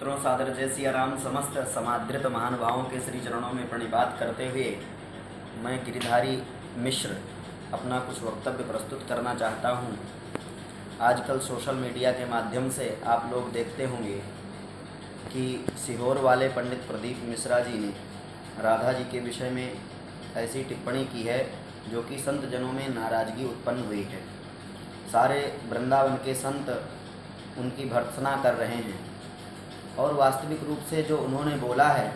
मित्रों, सादर जय सिया राम। समस्त समादृत महानुभावों के श्री चरणों में प्रणिपात करते हुए मैं गिरिधारी मिश्र अपना कुछ वक्तव्य प्रस्तुत करना चाहता हूँ। आजकल सोशल मीडिया के माध्यम से आप लोग देखते होंगे कि सीहोर वाले पंडित प्रदीप मिश्रा जी ने राधा जी के विषय में ऐसी टिप्पणी की है जो कि संत जनों में नाराज़गी उत्पन्न हुई है। सारे वृंदावन के संत उनकी भर्त्सना कर रहे हैं और वास्तविक रूप से जो उन्होंने बोला है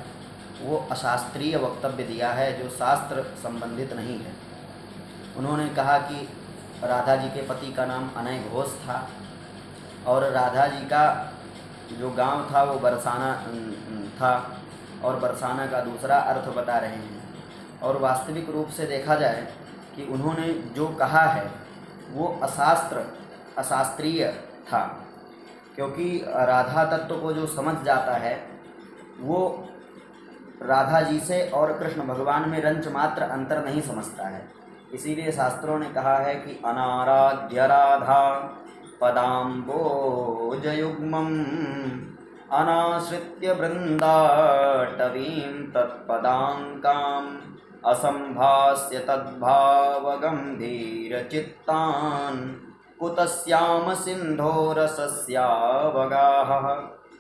वो अशास्त्रीय वक्तव्य दिया है, जो शास्त्र संबंधित नहीं है। उन्होंने कहा कि राधा जी के पति का नाम अनय घोष था और राधा जी का जो गांव था वो बरसाना था और बरसाना का दूसरा अर्थ बता रहे हैं। और वास्तविक रूप से देखा जाए कि उन्होंने जो कहा है वो अशास्त्रीय था, क्योंकि राधा तत्व को जो समझ जाता है वो राधा जी से और कृष्ण भगवान में रंच मात्र अंतर नहीं समझता है। इसीलिए शास्त्रों ने कहा है कि अनाराध्य राधा पदाम्बोजयुग्मम् अनाश्रित्य वृन्दाटवीं तत्पदाङ्काम् असंभास्य तद्भावगम्भीरचित्तान् कुतस्याम सिंधोरसस्यावगाह।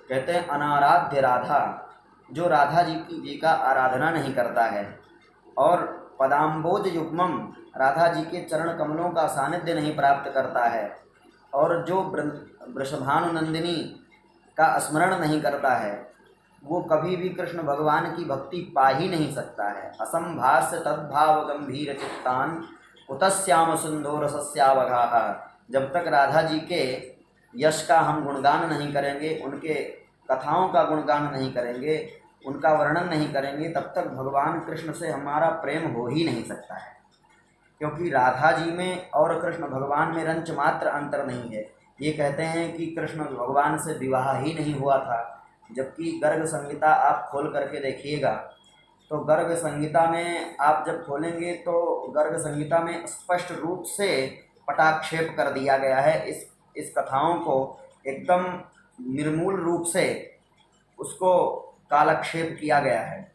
कहते हैं अनाराध्य राधा, जो राधा जी का आराधना नहीं करता है, और पदाम्बोज युग्मम, राधा जी के चरण कमलों का सानिध्य नहीं प्राप्त करता है, और जो वृषभानुनंदिनी का स्मरण नहीं करता है वो कभी भी कृष्ण भगवान की भक्ति पा ही नहीं सकता है। असंभास्य तद्भाव गंभीर चित्तान कुतस्याम सिंधोरसस्यावगाह। जब तक राधा जी के यश का हम गुणगान नहीं करेंगे, उनके कथाओं का गुणगान नहीं करेंगे, उनका वर्णन नहीं करेंगे, तब तक भगवान कृष्ण से हमारा प्रेम हो ही नहीं सकता है। क्योंकि राधा जी में और कृष्ण भगवान में रंच मात्र अंतर नहीं है। ये कहते हैं कि कृष्ण भगवान से विवाह ही नहीं हुआ था, जबकि गर्ग संहिता आप खोल करके देखिएगा तो गर्ग संहिता में आप जब खोलेंगे तो गर्ग संहिता में स्पष्ट रूप से पटाक्षेप कर दिया गया है। इस कथाओं को एकदम निर्मूल रूप से उसको कालक्षेप किया गया है।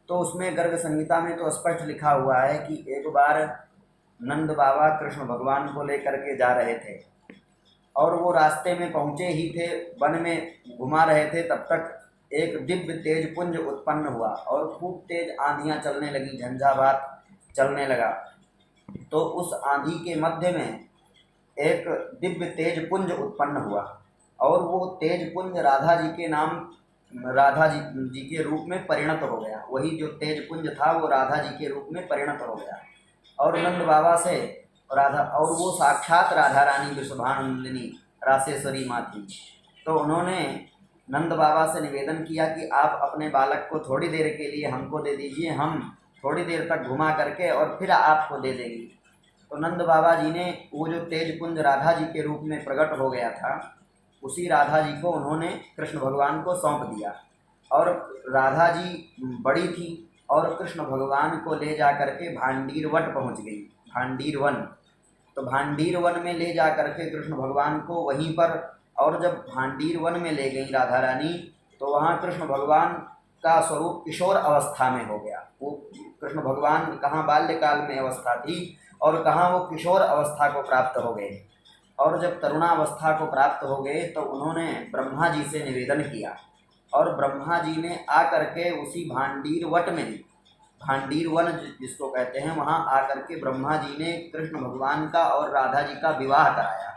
तो उसमें गर्ग संहिता में तो स्पष्ट लिखा हुआ है कि एक बार नंद बाबा कृष्ण भगवान को लेकर के जा रहे थे और वो रास्ते में पहुँचे ही थे, वन में घुमा रहे थे, तब तक एक दिव्य तेज पुंज उत्पन्न हुआ और खूब तेज आंधियाँ चलने लगी, झंझावात चलने लगा। तो उस आंधी के मध्य में एक दिव्य तेज पुंज उत्पन्न हुआ और वो तेज पुंज राधा जी के नाम, राधा जी के रूप में परिणत हो गया। वही जो तेज पुंज था वो राधा जी के रूप में परिणत हो गया और नंद बाबा से राधा, और वो साक्षात राधा रानी वृषभानुनंदिनी रासेश्वरी माँ थी। तो उन्होंने नंद बाबा से निवेदन किया कि आप अपने बालक को थोड़ी देर के लिए हमको दे दीजिए, हम थोड़ी देर तक घुमा करके और फिर आपको दे देंगे। तो नंद बाबा जी ने वो जो तेज पुंज राधा जी के रूप में प्रकट हो गया था, उसी राधा जी को उन्होंने कृष्ण भगवान को सौंप दिया। और राधा जी बड़ी थी और कृष्ण भगवान को ले जा करके भांडीर वट पहुँच गई, भांडीर वन। तो भांडीर वन में ले जा करके कृष्ण भगवान को वहीं पर, और जब भांडीर वन में ले गई राधा रानी तो वहाँ कृष्ण भगवान का स्वरूप किशोर अवस्था में हो गया। वो कृष्ण भगवान कहाँ बाल्यकाल में अवस्था थी और कहाँ वो किशोर अवस्था को प्राप्त हो गए। और जब तरुणावस्था को प्राप्त हो गए तो उन्होंने ब्रह्मा जी से निवेदन किया और ब्रह्मा जी ने आ करके उसी Bhandir what may, Bhandir one जिसको कहते हैं, वहाँ आकर के ब्रह्मा जी ने कृष्ण भगवान का और राधा जी का विवाह कराया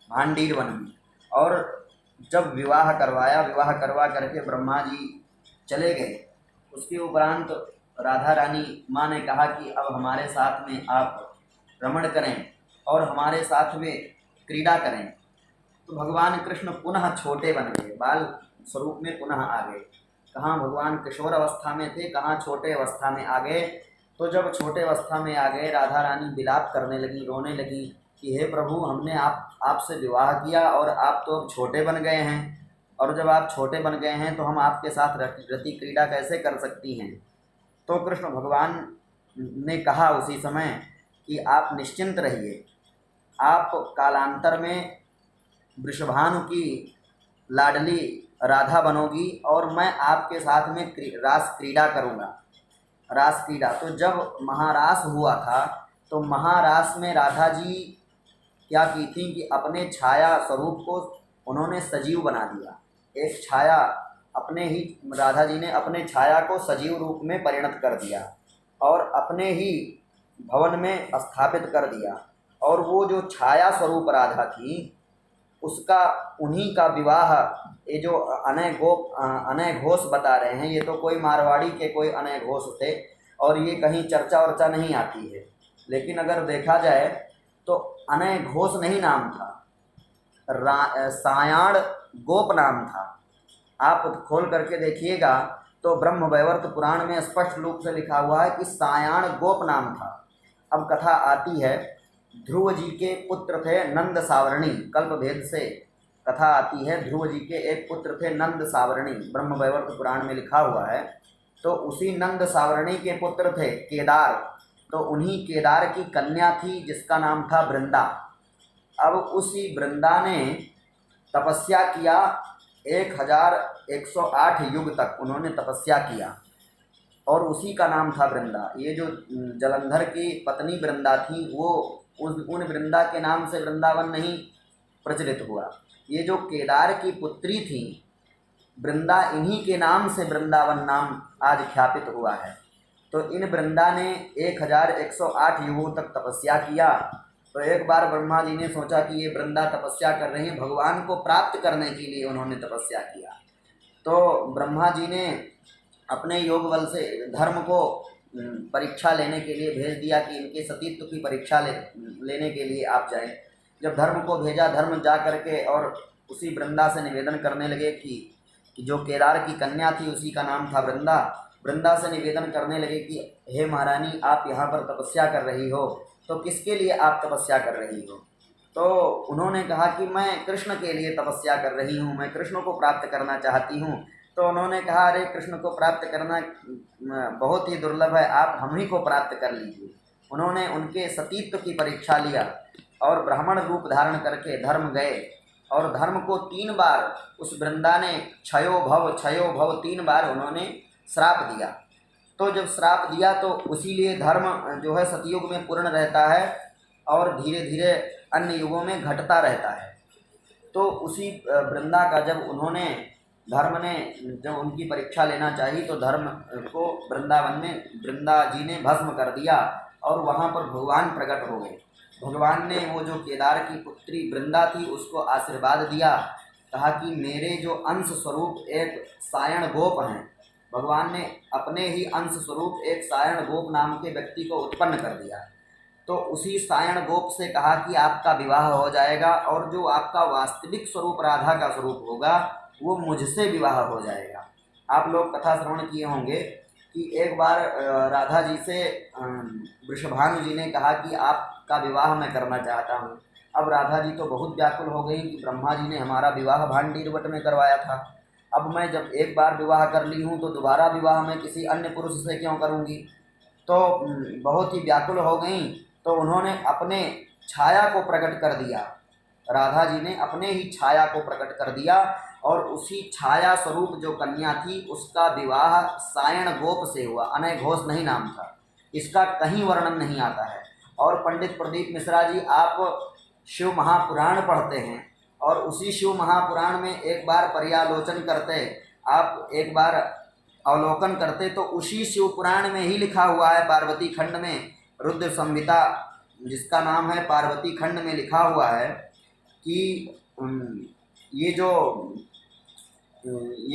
भांडीर वन में। और जब विवाह करवाया, विवाह करवा करके ब्रह्मा जी चले गए, उसके उपरांत राधा रानी माँ ने कहा कि अब हमारे साथ में आप रमण करें और हमारे साथ में क्रीड़ा करें। तो भगवान कृष्ण पुनः छोटे बन गए, बाल स्वरूप में पुनः आ गए। कहाँ भगवान किशोर अवस्था में थे, कहाँ छोटे अवस्था में आ गए। तो जब छोटे अवस्था में आ गए, राधा रानी विलाप करने लगी, रोने लगी कि हे प्रभु, हमने आपसे विवाह किया और आप तो अब छोटे बन गए हैं, और जब आप छोटे बन गए हैं तो हम आपके साथ रति क्रीड़ा कैसे कर सकती हैं। तो कृष्ण भगवान ने कहा उसी समय कि आप निश्चिंत रहिए, आप कालांतर में वृषभानु की लाडली राधा बनोगी और मैं आपके साथ में रास क्रीड़ा करूँगा। रास क्रीड़ा, तो जब महारास हुआ था तो महारास में राधा जी क्या की थी कि अपने छाया स्वरूप को उन्होंने सजीव बना दिया। एक छाया अपने ही, राधा जी ने अपने छाया को सजीव रूप में परिणत कर दिया और अपने ही भवन में स्थापित कर दिया। और वो जो छाया स्वरूप राधा थी उसका, उन्हीं का विवाह, ये जो अनय घोष बता रहे हैं, ये तो कोई मारवाड़ी के कोई अनय घोष थे और ये कहीं चर्चा वर्चा नहीं आती है। लेकिन अगर देखा जाए तो अनय घोष नहीं नाम था, सायाण गोप नाम था। आप खोल करके देखिएगा तो ब्रह्म वैवर्त पुराण में स्पष्ट रूप से लिखा हुआ है कि सायाण गोप नाम था। अब कथा आती है, ध्रुव जी के पुत्र थे नंद सावरणी, कल्प भेद से कथा आती है। ध्रुव जी के एक पुत्र थे नंद सावरणी, ब्रह्म वैवर्त पुराण में लिखा हुआ है। तो उसी नंद सावरणी के पुत्र थे केदार, तो उन्हीं केदार की कन्या थी जिसका नाम था वृंदा। अब उसी वृंदा ने तपस्या किया, 1108 युग तक उन्होंने तपस्या किया और उसी का नाम था वृंदा। ये जो जलंधर की पत्नी वृंदा थी वो उन वृंदा के नाम से वृंदावन नहीं प्रचलित हुआ। ये जो केदार की पुत्री थी वृंदा, इन्हीं के नाम से वृंदावन नाम आज ख्यापित हुआ है। तो इन वृंदा ने 1108 युगों तक तपस्या किया। तो एक बार ब्रह्मा जी ने सोचा कि ये वृंदा तपस्या कर रही हैं, भगवान को प्राप्त करने के लिए उन्होंने तपस्या किया। तो ब्रह्मा जी ने अपने योग बल से धर्म को परीक्षा लेने के लिए भेज दिया कि इनके सतीत्व की परीक्षा लेने के लिए आप जाएं। जब धर्म को भेजा, धर्म जा करके और उसी वृंदा से निवेदन करने लगे कि जो केदार की कन्या थी उसी का नाम था वृंदा। वृंदा से निवेदन करने लगे कि हे महारानी, आप यहाँ पर तपस्या कर रही हो तो किसके लिए आप तपस्या कर रही हो? तो उन्होंने कहा कि मैं कृष्ण के लिए तपस्या कर रही हूँ, मैं कृष्ण को प्राप्त करना चाहती हूँ। तो उन्होंने कहा, अरे कृष्ण को प्राप्त करना बहुत ही दुर्लभ है, आप हम ही को प्राप्त कर लीजिए। उन्होंने उनके सतीत्व की परीक्षा लिया और ब्राह्मण रूप धारण करके धर्म गए और धर्म को 3 बार उस वृंदा ने क्षयो भव 3 बार उन्होंने श्राप दिया। तो जब श्राप दिया तो उसीलिए धर्म जो है सतयुग में पूर्ण रहता है और धीरे धीरे अन्य युगों में घटता रहता है। तो उसी वृंदा का जब उन्होंने, धर्म ने जब उनकी परीक्षा लेना चाहिए तो धर्म को वृंदावन में वृंदा जी ने भस्म कर दिया और वहाँ पर भगवान प्रकट हो गए। भगवान ने वो जो केदार की पुत्री वृंदा थी उसको आशीर्वाद दिया, कहा कि मेरे जो अंश स्वरूप एक सायण गोप हैं, भगवान ने अपने ही अंश स्वरूप एक सायण गोप नाम के व्यक्ति को उत्पन्न कर दिया। तो उसी सायण गोप से कहा कि आपका विवाह हो जाएगा और जो आपका वास्तविक स्वरूप राधा का स्वरूप होगा वो मुझसे विवाह हो जाएगा। आप लोग कथा श्रवण किए होंगे कि एक बार राधा जी से वृषभानु जी ने कहा कि आपका विवाह मैं करना चाहता हूँ। अब राधा जी तो बहुत व्याकुल हो गई कि ब्रह्मा जी ने हमारा विवाह भांडीरवट में करवाया था, अब मैं जब एक बार विवाह कर ली हूँ तो दोबारा विवाह मैं किसी अन्य पुरुष से क्यों करूँगी। तो बहुत ही व्याकुल हो गई। तो उन्होंने अपने छाया को प्रकट कर दिया, राधा जी ने अपने ही छाया को प्रकट कर दिया और उसी छाया स्वरूप जो कन्या थी उसका विवाह सायण गोप से हुआ। अनय घोष नहीं नाम था, इसका कहीं वर्णन नहीं आता है। और पंडित प्रदीप मिश्रा जी, आप शिव महापुराण पढ़ते हैं और उसी शिव महापुराण में एक बार पर्यालोचन करते, आप एक बार अवलोकन करते तो उसी शिव पुराण में ही लिखा हुआ है, पार्वती खंड में, रुद्र संहिता जिसका नाम है पार्वती खंड में लिखा हुआ है कि ये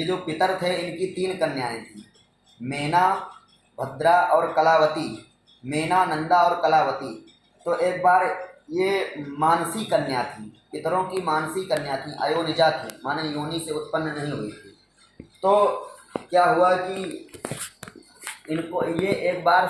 जो पितर थे इनकी 3 कन्याएं थी, मेना, भद्रा और कलावती। मेना, नंदा और कलावती। तो एक बार ये मानसी कन्या थी, पितरों की मानसी कन्या थी, अयोनिजा थी, माने योनि से उत्पन्न नहीं हुई थी। तो क्या हुआ कि इनको ये एक बार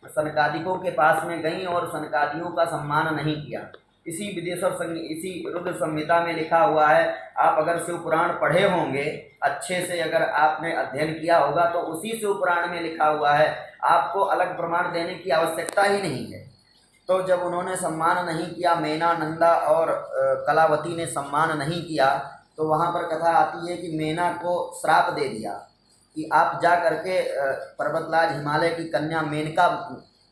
सनकादिकों के पास में गई और सनकादियों का सम्मान नहीं किया। इसी इसी रुद्र संहिता में लिखा हुआ है, आप अगर शिव पुराण पढ़े होंगे अच्छे से, अगर आपने अध्ययन किया होगा तो उसी शिव पुराण में लिखा हुआ है, आपको अलग प्रमाण देने की आवश्यकता ही नहीं है। तो जब उन्होंने सम्मान नहीं किया, मेना, नंदा और कलावती ने सम्मान नहीं किया, तो वहाँ पर कथा आती है कि मेना को श्राप दे दिया कि आप जा करके पर्वतराज हिमालय की कन्या मेनका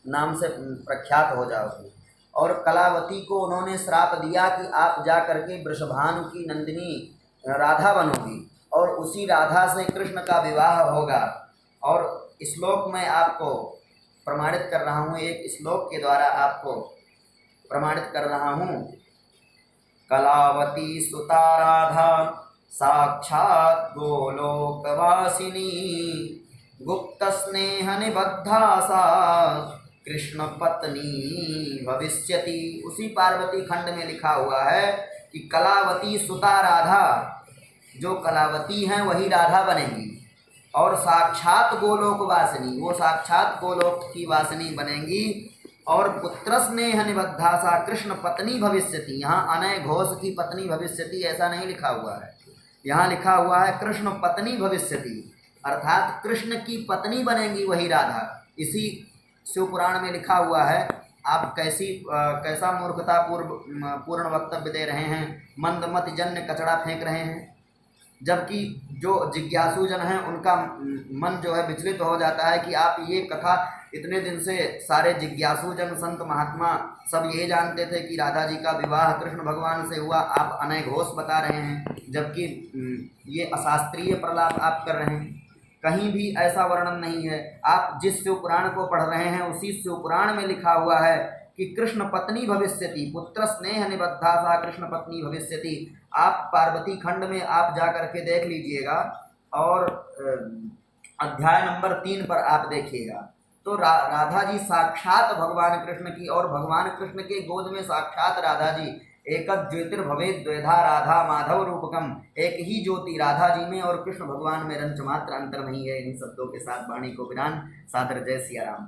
नाम से प्रख्यात हो जाओगे। और कलावती को उन्होंने श्राप दिया कि आप जा करके वृषभानु की नंदिनी राधा बनोगी और उसी राधा से कृष्ण का विवाह होगा। और श्लोक में आपको प्रमाणित कर रहा हूँ, एक श्लोक के द्वारा आपको प्रमाणित कर रहा हूँ। कलावती सुता राधा साक्षात् गोलोकवासिनी गुप्त स्नेह निबद्धा सा कृष्ण पत्नी भविष्यति। उसी पार्वती खंड में लिखा हुआ है कि कलावती सुता राधा, जो कलावती हैं वही राधा बनेंगी और साक्षात गोलोक वासिनी, वो साक्षात गोलोक की वासिनी बनेंगी। और पुत्र स्नेह निबद्धा सा कृष्ण पत्नी भविष्यति। यहाँ अनय घोष की पत्नी भविष्यति ऐसा नहीं लिखा हुआ है, यहाँ लिखा हुआ है कृष्ण पत्नी भविष्यति, अर्थात कृष्ण की पत्नी बनेंगी वही राधा। इसी शिवपुराण में लिखा हुआ है। आप कैसा मूर्खता पूर्ण वक्तव्य दे रहे हैं, मंदमति जन्य कचड़ा फेंक रहे हैं। जबकि जो जिज्ञासुजन हैं उनका मन जो है विचलित हो जाता है कि आप ये कथा इतने दिन से सारे जिज्ञासुजन संत महात्मा सब ये जानते थे कि राधा जी का विवाह कृष्ण भगवान से हुआ, आप अनय घोष बता रहे हैं, जबकि ये अशास्त्रीय प्रलाप आप कर रहे हैं। कहीं भी ऐसा वर्णन नहीं है। आप जिस शिवपुराण को पढ़ रहे हैं उसी शिवपुराण में लिखा हुआ है कि कृष्ण पत्नी भविष्यति, पुत्र स्नेह निबद्धा सा कृष्ण पत्नी भविष्यति। आप पार्वती खंड में आप जा करके देख लीजिएगा और अध्याय नंबर 3 पर आप देखिएगा तो राधा जी साक्षात भगवान कृष्ण की, और भगवान कृष्ण के गोद में साक्षात राधा जी। एक ज्योतिर्भवेद द्वेधा राधा माधव रूपकम, एक ही ज्योति राधा जी में और कृष्ण भगवान में रंच मात्र अंतर नहीं है। इन शब्दों के साथ वाणी को विराम। सादर जय सिया राम।